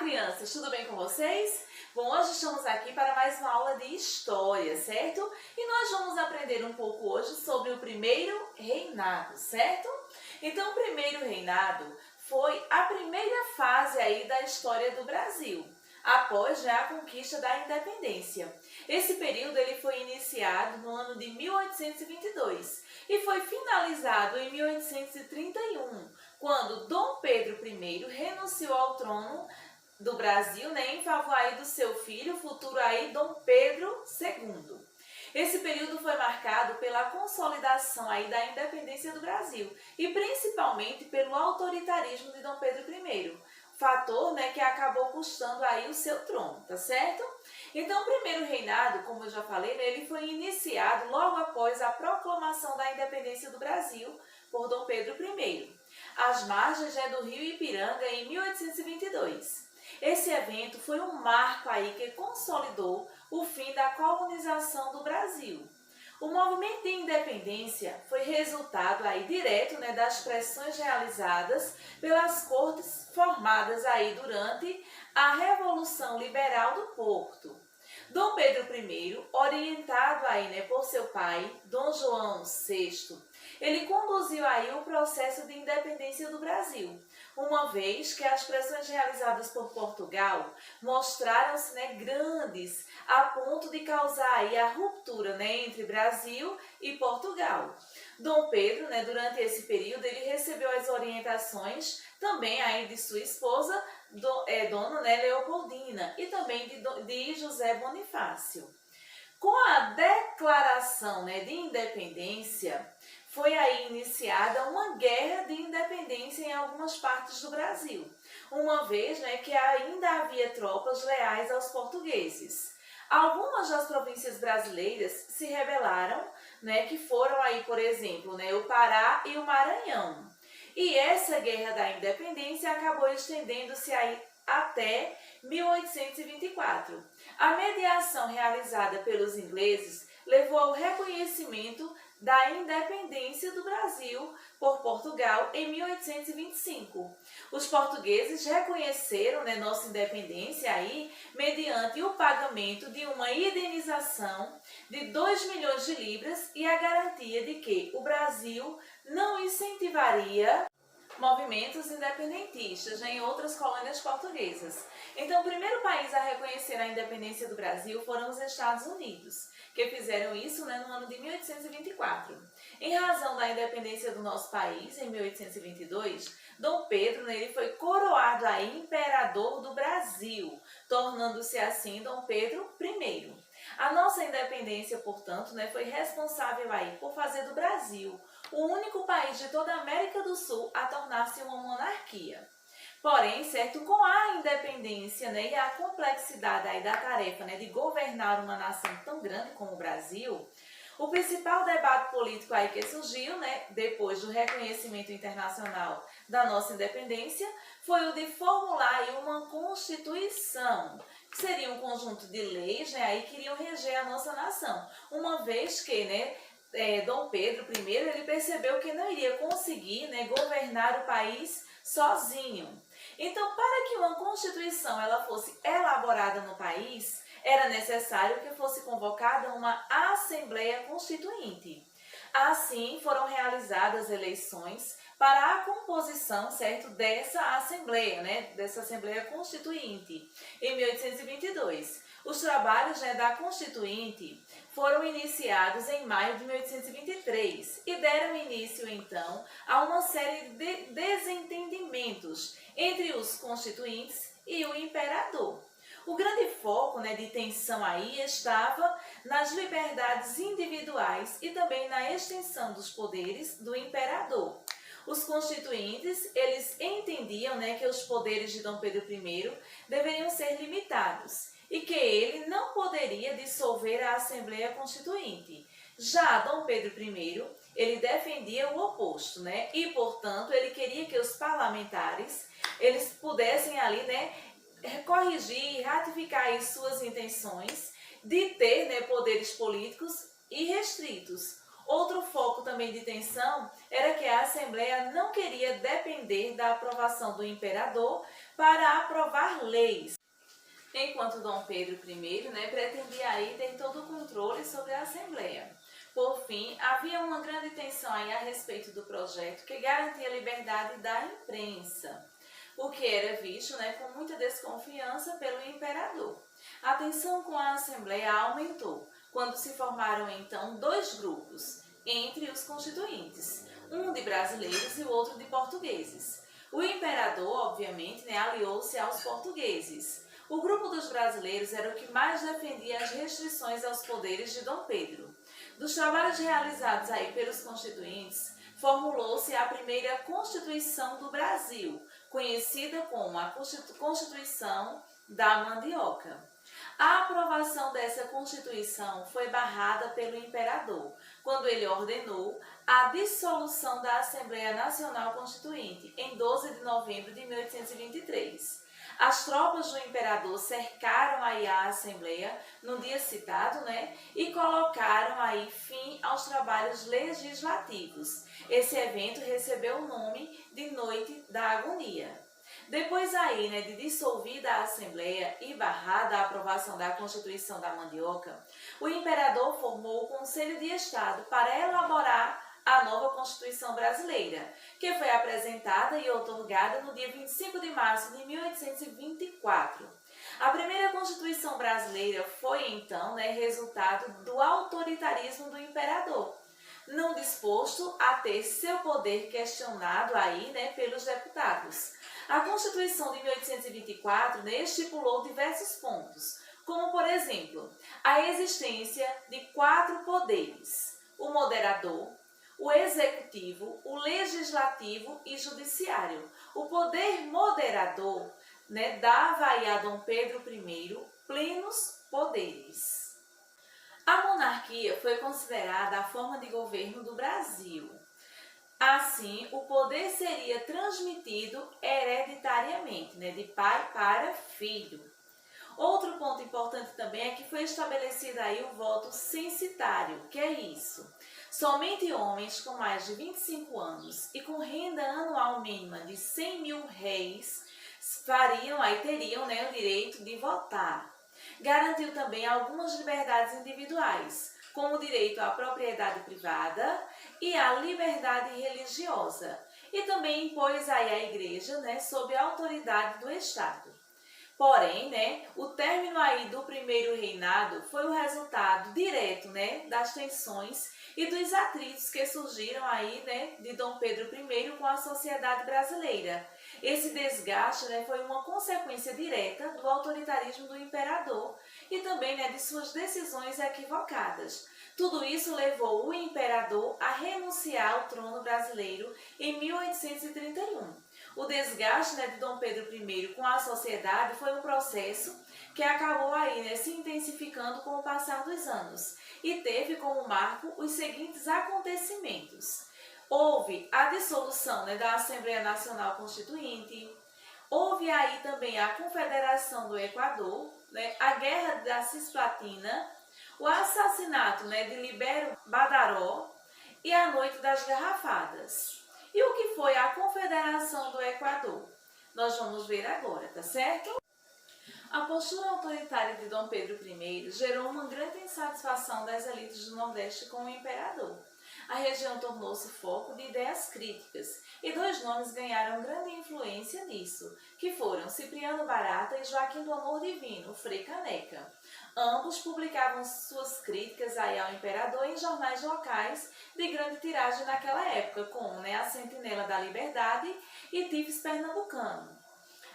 crianças, tudo bem com vocês? Bom, hoje estamos aqui para mais uma aula de história, certo? E nós vamos aprender um pouco hoje sobre o primeiro reinado, certo? Então, o primeiro reinado foi a primeira fase aí da história do Brasil, após a conquista da independência. Esse período ele foi iniciado no ano de 1822 e foi finalizado em 1831, quando Dom Pedro I renunciou ao trono do Brasil, em favor aí do seu filho, futuro aí Dom Pedro II. Esse período foi marcado pela consolidação aí da independência do Brasil e principalmente pelo autoritarismo de Dom Pedro I, fator que acabou custando aí o seu trono, tá certo? Então, o primeiro reinado, como eu já falei, ele foi iniciado logo após a proclamação da independência do Brasil por Dom Pedro I, às margens do rio Ipiranga, em 1822. Esse evento foi um marco aí que consolidou o fim da colonização do Brasil. O movimento de independência foi resultado aí direto das pressões realizadas pelas cortes formadas aí durante a Revolução Liberal do Porto. Dom Pedro I, orientado aí por seu pai, Dom João VI, ele conduziu aí o processo de independência do Brasil, uma vez que as pressões realizadas por Portugal mostraram-se grandes a ponto de causar aí a ruptura entre Brasil e Portugal. Dom Pedro, durante esse período, ele recebeu as orientações também aí de sua esposa, Dona Leopoldina, e também de José Bonifácio. Com a declaração de independência, foi aí iniciada uma guerra de independência em algumas partes do Brasil, uma vez que ainda havia tropas leais aos portugueses. Algumas das províncias brasileiras se rebelaram, que foram aí, por exemplo, o Pará e o Maranhão. E essa guerra da independência acabou estendendo-se aí até 1824. A mediação realizada pelos ingleses levou ao reconhecimento da independência do Brasil por Portugal em 1825. Os portugueses reconheceram nossa independência aí mediante o pagamento de uma indenização de 2 milhões de libras e a garantia de que o Brasil não incentivaria movimentos independentistas em outras colônias portuguesas. Então, o primeiro país a reconhecer a independência do Brasil foram os Estados Unidos, que fizeram isso no ano de 1824. Em razão da independência do nosso país, em 1822, Dom Pedro ele foi coroado aí imperador do Brasil, tornando-se assim Dom Pedro I. A nossa independência, portanto, foi responsável aí por fazer do Brasil o único país de toda a América do Sul a tornar-se uma monarquia. Porém, com a independência e a complexidade aí da tarefa de governar uma nação tão grande como o Brasil, o principal debate político aí que surgiu, depois do reconhecimento internacional da nossa independência, foi o de formular aí uma Constituição, que seria um conjunto de leis aí que iriam reger a nossa nação, uma vez que Dom Pedro I ele percebeu que não iria conseguir governar o país sozinho. Então, para que uma Constituição ela fosse elaborada no país, era necessário que fosse convocada uma Assembleia Constituinte. Assim, foram realizadas eleições para a composição, dessa Assembleia, dessa Assembleia Constituinte, em 1822. Os trabalhos da Constituinte foram iniciados em maio de 1823 e deram início, então, a uma série de desentendimentos entre os constituintes e o imperador. O grande foco de tensão aí estava nas liberdades individuais e também na extensão dos poderes do imperador. Os constituintes, eles entendiam que os poderes de Dom Pedro I deveriam ser limitados e que ele não poderia dissolver a Assembleia Constituinte. Já Dom Pedro I, ele defendia o oposto, e, portanto, ele queria que os parlamentares, eles pudessem ali, corrigir e ratificar as suas intenções de ter poderes políticos irrestritos. Outro foco também de tensão era que a Assembleia não queria depender da aprovação do imperador para aprovar leis. Enquanto Dom Pedro I, pretendia aí ter todo o controle sobre a Assembleia. Por fim, havia uma grande tensão aí a respeito do projeto que garantia a liberdade da imprensa, o que era visto com muita desconfiança pelo imperador. A tensão com a Assembleia aumentou quando se formaram então dois grupos entre os constituintes, um de brasileiros e o outro de portugueses. O imperador, obviamente, aliou-se aos portugueses. O grupo dos brasileiros era o que mais defendia as restrições aos poderes de Dom Pedro. Dos trabalhos realizados aí pelos constituintes, formulou-se a primeira Constituição do Brasil, conhecida como a Constituição da Mandioca. A aprovação dessa Constituição foi barrada pelo imperador, quando ele ordenou a dissolução da Assembleia Nacional Constituinte, em 12 de novembro de 1823. As tropas do imperador cercaram aí a Assembleia no dia citado, e colocaram aí fim aos trabalhos legislativos. Esse evento recebeu o nome de Noite da Agonia. Depois aí, de dissolvida a Assembleia e barrada a aprovação da Constituição da Mandioca, o imperador formou o Conselho de Estado para elaborar a nova Constituição Brasileira, que foi apresentada e outorgada no dia 25 de março de 1824. A primeira Constituição Brasileira foi, então, resultado do autoritarismo do imperador, não disposto a ter seu poder questionado aí, pelos deputados. A Constituição de 1824 estipulou diversos pontos, como, por exemplo, a existência de 4 poderes: o moderador, o executivo, o legislativo e judiciário. O poder moderador dava aí a Dom Pedro I plenos poderes. A monarquia foi considerada a forma de governo do Brasil. Assim, o poder seria transmitido hereditariamente, de pai para filho. Outro ponto importante também é que foi estabelecido aí o voto censitário. Que é isso? Somente homens com mais de 25 anos e com renda anual mínima de 100 mil réis teriam o direito de votar. Garantiu também algumas liberdades individuais, como o direito à propriedade privada e à liberdade religiosa. E também impôs aí a Igreja sob a autoridade do Estado. Porém, o término aí do primeiro reinado foi o resultado direto, das tensões e dos atritos que surgiram aí, de Dom Pedro I com a sociedade brasileira. Esse desgaste, foi uma consequência direta do autoritarismo do imperador e também, de suas decisões equivocadas. Tudo isso levou o imperador a renunciar ao trono brasileiro em 1831. O desgaste de Dom Pedro I com a sociedade foi um processo que acabou aí se intensificando com o passar dos anos e teve como marco os seguintes acontecimentos. Houve a dissolução da Assembleia Nacional Constituinte, houve aí também a Confederação do Equador, a Guerra da Cisplatina, o assassinato de Libério Badaró e a Noite das Garrafadas. E o que foi a Confederação do Equador? Nós vamos ver agora, tá certo? A postura autoritária de Dom Pedro I gerou uma grande insatisfação das elites do Nordeste com o imperador. A região tornou-se foco de ideias críticas e 2 nomes ganharam grande influência nisso, que foram Cipriano Barata e Joaquim do Amor Divino, o Frei Caneca. Ambos publicavam suas críticas aí ao imperador em jornais locais de grande tiragem naquela época, como a Sentinela da Liberdade e Tifes Pernambucano.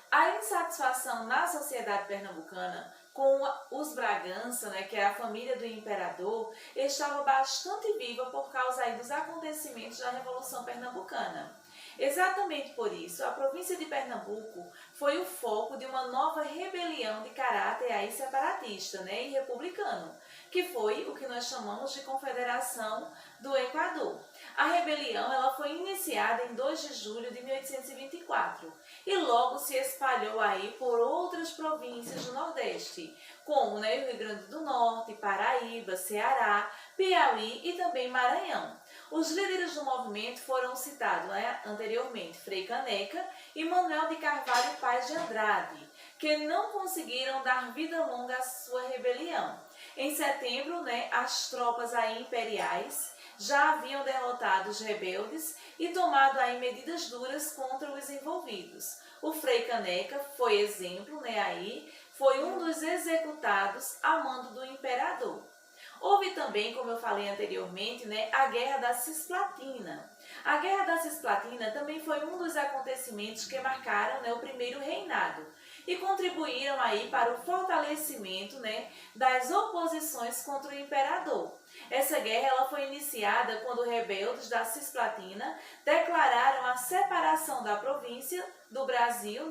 A insatisfação na sociedade pernambucana com os Bragança, que é a família do imperador, estava bastante viva por causa aí dos acontecimentos da Revolução Pernambucana. Exatamente por isso, a província de Pernambuco foi o foco de uma nova rebelião de caráter aí separatista e republicano, que foi o que nós chamamos de Confederação do Equador. A rebelião ela foi iniciada em 2 de julho de 1824 e logo se espalhou aí por outras províncias do Nordeste, como o Rio Grande do Norte, Paraíba, Ceará, Piauí e também Maranhão. Os líderes do movimento foram citados anteriormente, Frei Caneca e Manuel de Carvalho Paz de Andrade, que não conseguiram dar vida longa à sua rebelião. Em setembro, as tropas imperiais já haviam derrotado os rebeldes e tomado medidas duras contra os envolvidos. O Frei Caneca foi exemplo, foi um dos executados a mando do imperador. Houve também, como eu falei anteriormente, a Guerra da Cisplatina. A Guerra da Cisplatina também foi um dos acontecimentos que marcaram o primeiro reinado e contribuíram para o fortalecimento das oposições contra o imperador. Essa guerra ela foi iniciada quando rebeldes da Cisplatina declararam a separação da província do Brasil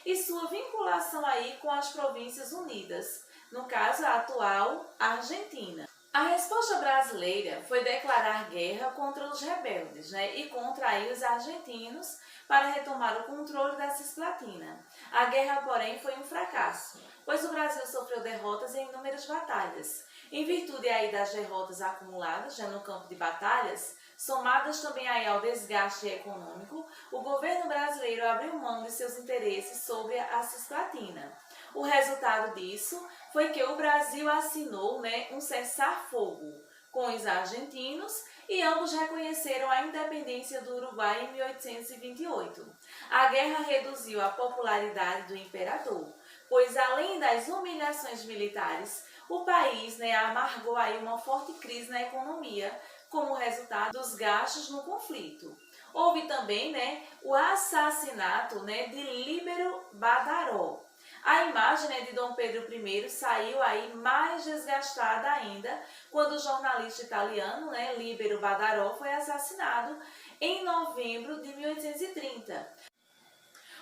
e sua vinculação com as Províncias Unidas, no caso a atual Argentina. A resposta brasileira foi declarar guerra contra os rebeldes e contra os argentinos para retomar o controle da Cisplatina. A guerra, porém, foi um fracasso, pois o Brasil sofreu derrotas em inúmeras batalhas. Em virtude das derrotas acumuladas no campo de batalhas, somadas também ao desgaste econômico, o governo brasileiro abriu mão de seus interesses sobre a Cisplatina. O resultado disso foi que o Brasil assinou um cessar-fogo com os argentinos e ambos reconheceram a independência do Uruguai em 1828. A guerra reduziu a popularidade do imperador, pois além das humilhações militares, o país amargou uma forte crise na economia como resultado dos gastos no conflito. Houve também o assassinato de Líbero Badaró. A imagem de Dom Pedro I saiu mais desgastada ainda quando o jornalista italiano Líbero Badaró foi assassinado em novembro de 1830.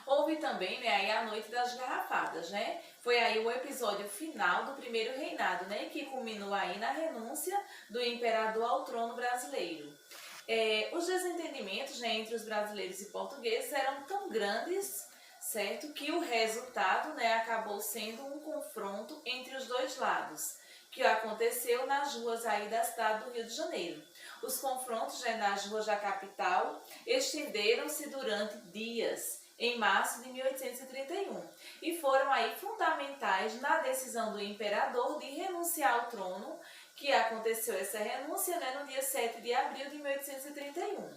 Houve também a Noite das Garrafadas, Foi o episódio final do primeiro reinado, que culminou na renúncia do imperador ao trono brasileiro. Os desentendimentos entre os brasileiros e portugueses eram tão grandes, certo, que o resultado acabou sendo um confronto entre os dois lados, que aconteceu nas ruas da cidade do Rio de Janeiro. Os confrontos nas ruas da capital estenderam-se durante dias, em março de 1831, e foram fundamentais na decisão do imperador de renunciar ao trono, que aconteceu essa renúncia no dia 7 de abril de 1831.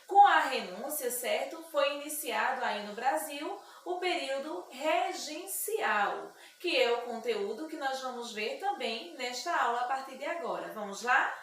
Com a renúncia, certo, foi iniciado no Brasil o período regencial, que é o conteúdo que nós vamos ver também nesta aula a partir de agora. Vamos lá?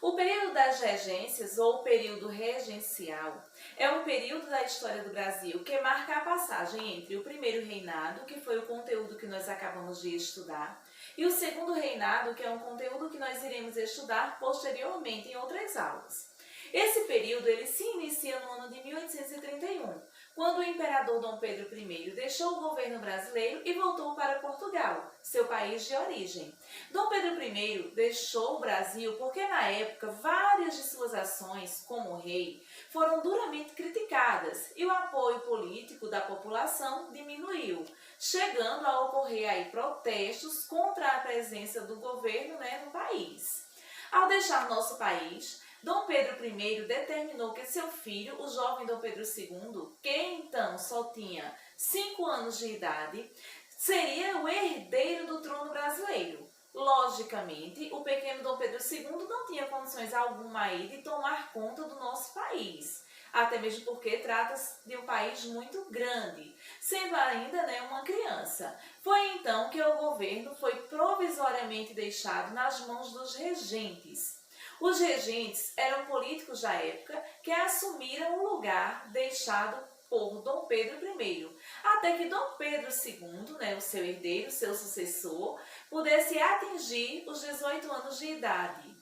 O período das regências, ou período regencial, é um período da história do Brasil que marca a passagem entre o primeiro reinado, que foi o conteúdo que nós acabamos de estudar, e o segundo reinado, que é um conteúdo que nós iremos estudar posteriormente em outras aulas. Esse período ele se inicia no ano de 1831, quando o imperador Dom Pedro I deixou o governo brasileiro e voltou para Portugal, seu país de origem. Dom Pedro I deixou o Brasil porque, na época, várias de suas ações como rei foram duramente criticadas e o apoio político da população diminuiu, chegando a ocorrer protestos contra a presença do governo no país. Ao deixar nosso país, Dom Pedro I determinou que seu filho, o jovem Dom Pedro II, que então só tinha 5 anos de idade, seria o herdeiro do trono brasileiro. Logicamente, o pequeno Dom Pedro II não tinha condições alguma de tomar conta do nosso país, até mesmo porque trata-se de um país muito grande, sendo ainda uma criança. Foi então que o governo foi provisoriamente deixado nas mãos dos regentes. Os regentes eram políticos da época que assumiram o lugar deixado por Dom Pedro I, até que Dom Pedro II, o seu herdeiro, seu sucessor, pudesse atingir os 18 anos de idade.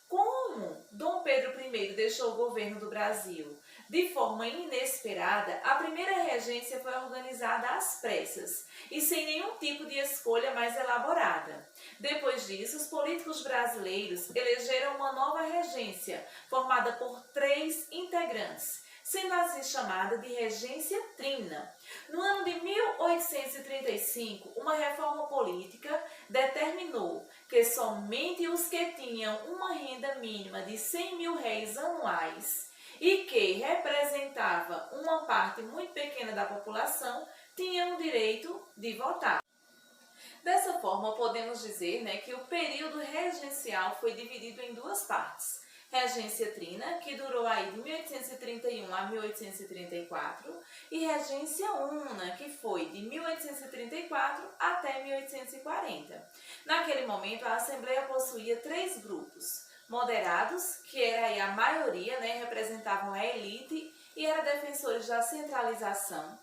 Como Dom Pedro I deixou o governo do Brasil de forma inesperada, a primeira regência foi organizada às pressas e sem nenhum tipo de escolha mais elaborada. Depois disso, os políticos brasileiros elegeram uma nova regência, formada por 3 integrantes, sendo assim chamada de Regência Trina. No ano de 1835, uma reforma política determinou que somente os que tinham uma renda mínima de 100 mil réis anuais e que representava uma parte muito pequena da população tinham o direito de votar. Dessa forma, podemos dizer, que o período regencial foi dividido em duas partes. Regência Trina, que durou aí de 1831 a 1834, e Regência Una, que foi de 1834 até 1840. Naquele momento, a Assembleia possuía três grupos. Moderados, que era aí a maioria, representavam a elite e eram defensores da centralização.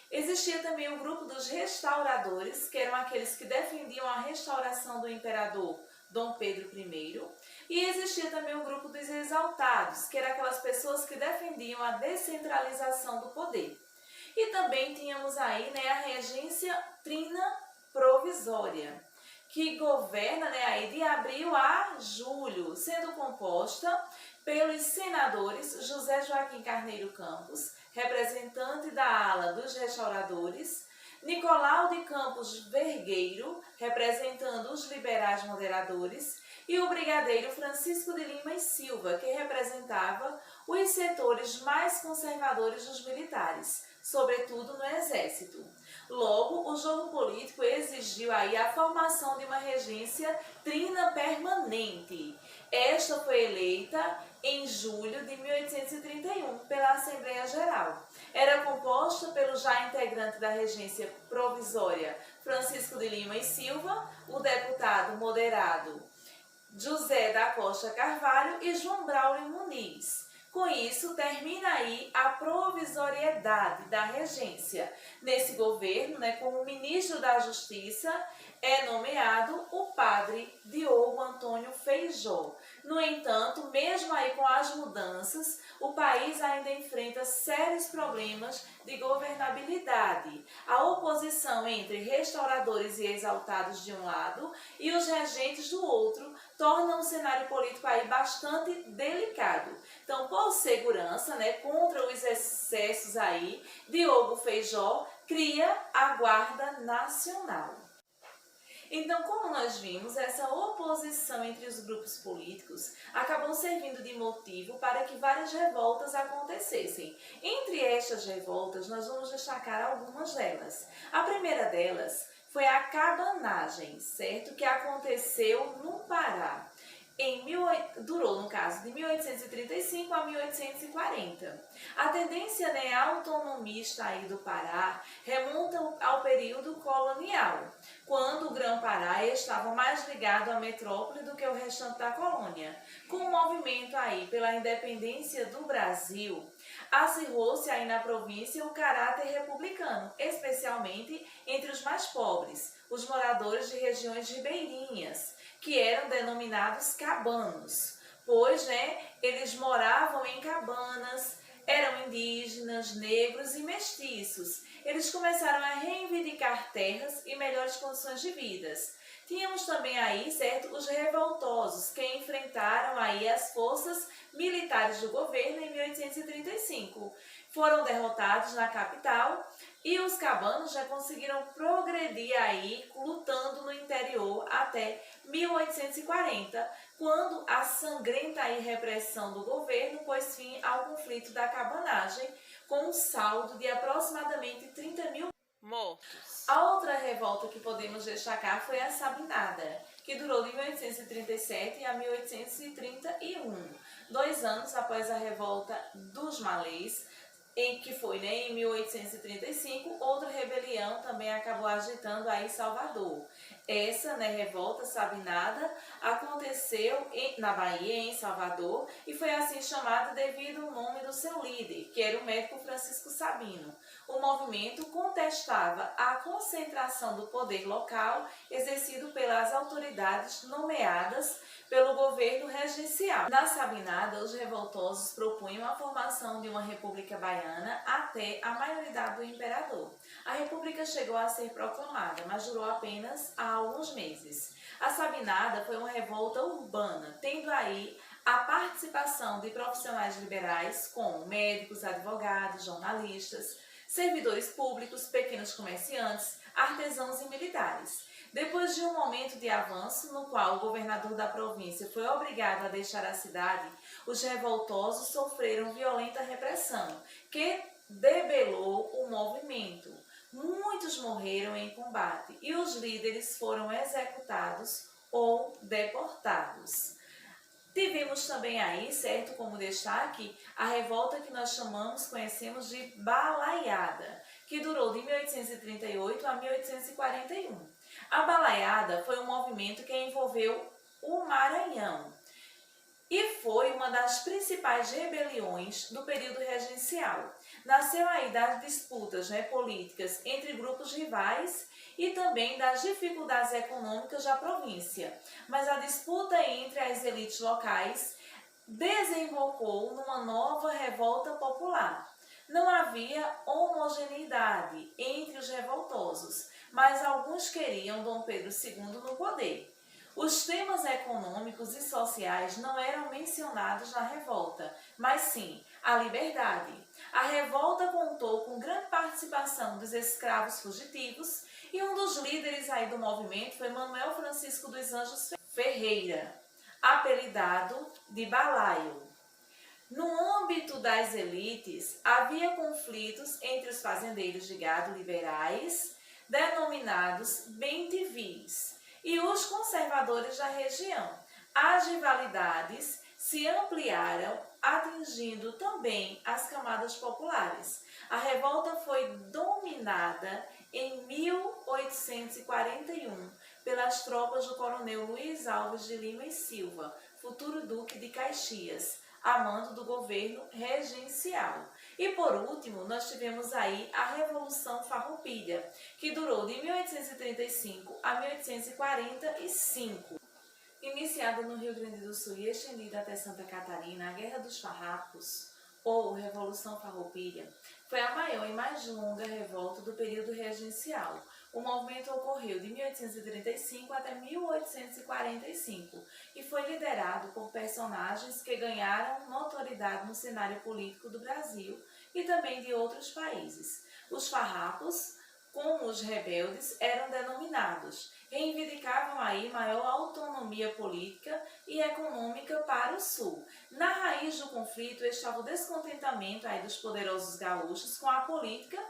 Existia também o grupo dos restauradores, que eram aqueles que defendiam a restauração do imperador Dom Pedro I. E existia também o grupo dos exaltados, que eram aquelas pessoas que defendiam a descentralização do poder. E também tínhamos aí a regência trina provisória, que governa aí de abril a julho, sendo composta pelos senadores José Joaquim Carneiro Campos, representante da ala dos restauradores, Nicolau de Campos Vergueiro, representando os liberais moderadores, e o brigadeiro Francisco de Lima e Silva, que representava os setores mais conservadores dos militares, sobretudo no exército. Logo, o jogo político exigiu aí a formação de uma regência trina permanente. Esta foi eleita em julho de 1831 pela Assembleia Geral. Era composta pelo já integrante da regência provisória Francisco de Lima e Silva, o deputado moderado José da Costa Carvalho e João Braulio Muniz. Com isso, termina aí a provisoriedade da regência. Nesse governo, como ministro da Justiça, é nomeado o padre Diogo Antônio Feijó. No entanto, mesmo aí com as mudanças, o país ainda enfrenta sérios problemas de governabilidade. A oposição entre restauradores e exaltados de um lado e os regentes do outro torna um cenário político aí bastante delicado. Então, por segurança, contra os excessos aí, Diogo Feijó cria a Guarda Nacional. Então, como nós vimos, essa oposição entre os grupos políticos acabou servindo de motivo para que várias revoltas acontecessem. Entre estas revoltas, nós vamos destacar algumas delas. A primeira delas foi a cabanagem, certo? Que aconteceu no Pará. Durou, no caso, de 1835 a 1840. A tendência autonomista aí do Pará remonta ao período colonial, quando o Grão-Pará estava mais ligado à metrópole do que o restante da colônia. Com o movimento aí pela independência do Brasil, acirrou-se aí na província o caráter republicano, especialmente entre os mais pobres, os moradores de regiões ribeirinhas, que eram denominados cabanos, pois eles moravam em cabanas, eram indígenas, negros e mestiços. Eles começaram a reivindicar terras e melhores condições de vida. Tínhamos também aí, certo, os revoltosos, que enfrentaram aí as forças militares do governo em 1835. Foram derrotados na capital e os cabanos já conseguiram progredir aí, lutando no interior até 1840, quando a sangrenta repressão do governo pôs fim ao conflito da cabanagem, com um saldo de aproximadamente 30 mil mortos. A outra revolta que podemos destacar foi a Sabinada, que durou de 1837 a 1831, 2 anos após a revolta dos Malês, em que foi em 1835, outra rebelião também acabou agitando aí Salvador. Essa revolta sabinada aconteceu na Bahia, em Salvador, e foi assim chamada devido ao nome do seu líder, que era o médico Francisco Sabino. O movimento contestava a concentração do poder local exercido pelas autoridades nomeadas pelo governo regencial. Na Sabinada, os revoltosos propunham a formação de uma república baiana até a maioridade do imperador. A república chegou a ser proclamada, mas durou apenas há alguns meses. A Sabinada foi uma revolta urbana, tendo aí a participação de profissionais liberais como médicos, advogados, jornalistas. servidores públicos, pequenos comerciantes, artesãos e militares. Depois de um momento de avanço, no qual o governador da província foi obrigado a deixar a cidade, os revoltosos sofreram violenta repressão, que debelou o movimento. Muitos morreram em combate e os líderes foram executados ou deportados. Tivemos também aí, certo, como destaque, a revolta que nós conhecemos de Balaiada, que durou de 1838 a 1841. A Balaiada foi um movimento que envolveu o Maranhão e foi uma das principais rebeliões do período regencial. Nasceu aí das disputas políticas entre grupos rivais e também das dificuldades econômicas da província. Mas a disputa entre as elites locais desembocou numa nova revolta popular. Não havia homogeneidade entre os revoltosos, mas alguns queriam Dom Pedro II no poder. Os temas econômicos e sociais não eram mencionados na revolta, mas sim a liberdade. A revolta contou com grande participação dos escravos fugitivos e um dos líderes aí do movimento foi Manuel Francisco dos Anjos Ferreira, apelidado de Balaio. No âmbito das elites, havia conflitos entre os fazendeiros de gado liberais, denominados bem-te-vis, e os conservadores da região. As rivalidades se ampliaram, atingindo também as camadas populares. A revolta foi dominada em 1841 pelas tropas do coronel Luiz Alves de Lima e Silva, futuro duque de Caxias, a mando do governo regencial. E por último, nós tivemos aí a Revolução Farroupilha, que durou de 1835 a 1845. Iniciada no Rio Grande do Sul e estendida até Santa Catarina, a Guerra dos Farrapos, ou Revolução Farroupilha, foi a maior e mais longa revolta do período regencial. O movimento ocorreu de 1835 até 1845 e foi liderado por personagens que ganharam notoriedade no cenário político do Brasil e também de outros países. Os farrapos, como os rebeldes, eram denominados, reivindicavam aí maior autonomia política e econômica para o Sul. Na raiz do conflito estava o descontentamento aí dos poderosos gaúchos com a política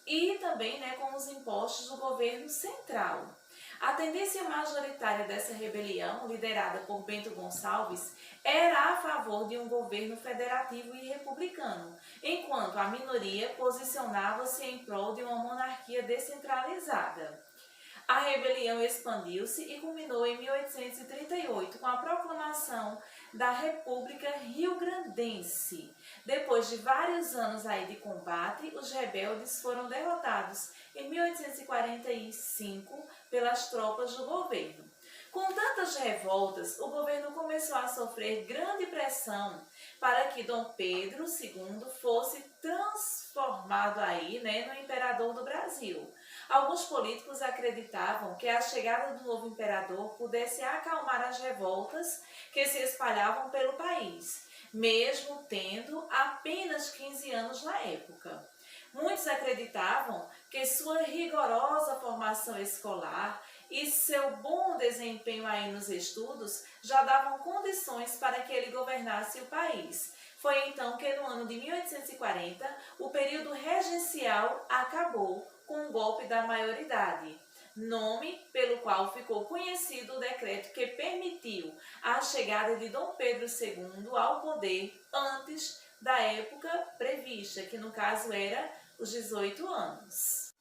e também com os impostos do governo central. A tendência majoritária dessa rebelião, liderada por Bento Gonçalves, era a favor de um governo federativo e republicano, enquanto a minoria posicionava-se em prol de uma monarquia descentralizada. A rebelião expandiu-se e culminou em 1838 com a proclamação da República Rio-Grandense. Depois de vários anos aí de combate, os rebeldes foram derrotados em 1845 pelas tropas do governo. Com tantas revoltas, o governo começou a sofrer grande pressão para que Dom Pedro II fosse transformado aí, no imperador do Brasil. Alguns políticos acreditavam que a chegada do novo imperador pudesse acalmar as revoltas que se espalhavam pelo país, mesmo tendo apenas 15 anos na época. Muitos acreditavam que sua rigorosa formação escolar e seu bom desempenho aí nos estudos já davam condições para que ele governasse o país. Foi então que no ano de 1840 o período regencial acabou com o golpe da maioridade, nome pelo qual ficou conhecido o decreto que permitiu a chegada de Dom Pedro II ao poder antes da época prevista, que no caso era os 18 anos.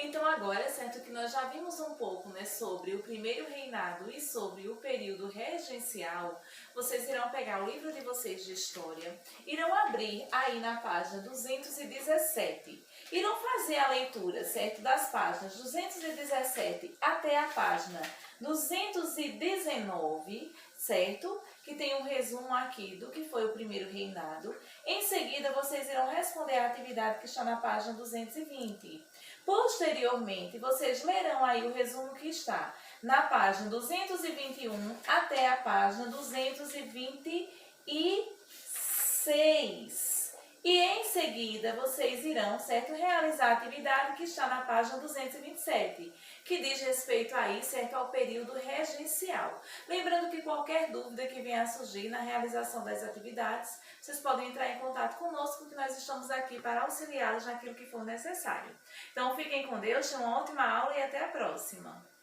Então agora, certo que nós já vimos um pouco sobre o primeiro reinado e sobre o período regencial, vocês irão pegar o livro de vocês de história, irão abrir aí na página 217, irão fazer a leitura, certo, das páginas 217 até a página 219, certo? Que tem um resumo aqui do que foi o primeiro reinado. Em seguida, vocês irão responder a atividade que está na página 220. Posteriormente, vocês lerão aí o resumo que está na página 221 até a página 226. E em seguida, vocês irão, certo, realizar a atividade que está na página 227, que diz respeito aí, certo, ao período regencial. Lembrando que qualquer dúvida que venha a surgir na realização das atividades, vocês podem entrar em contato conosco, que nós estamos aqui para auxiliá-los naquilo que for necessário. Então, fiquem com Deus, tenham uma ótima aula e até a próxima!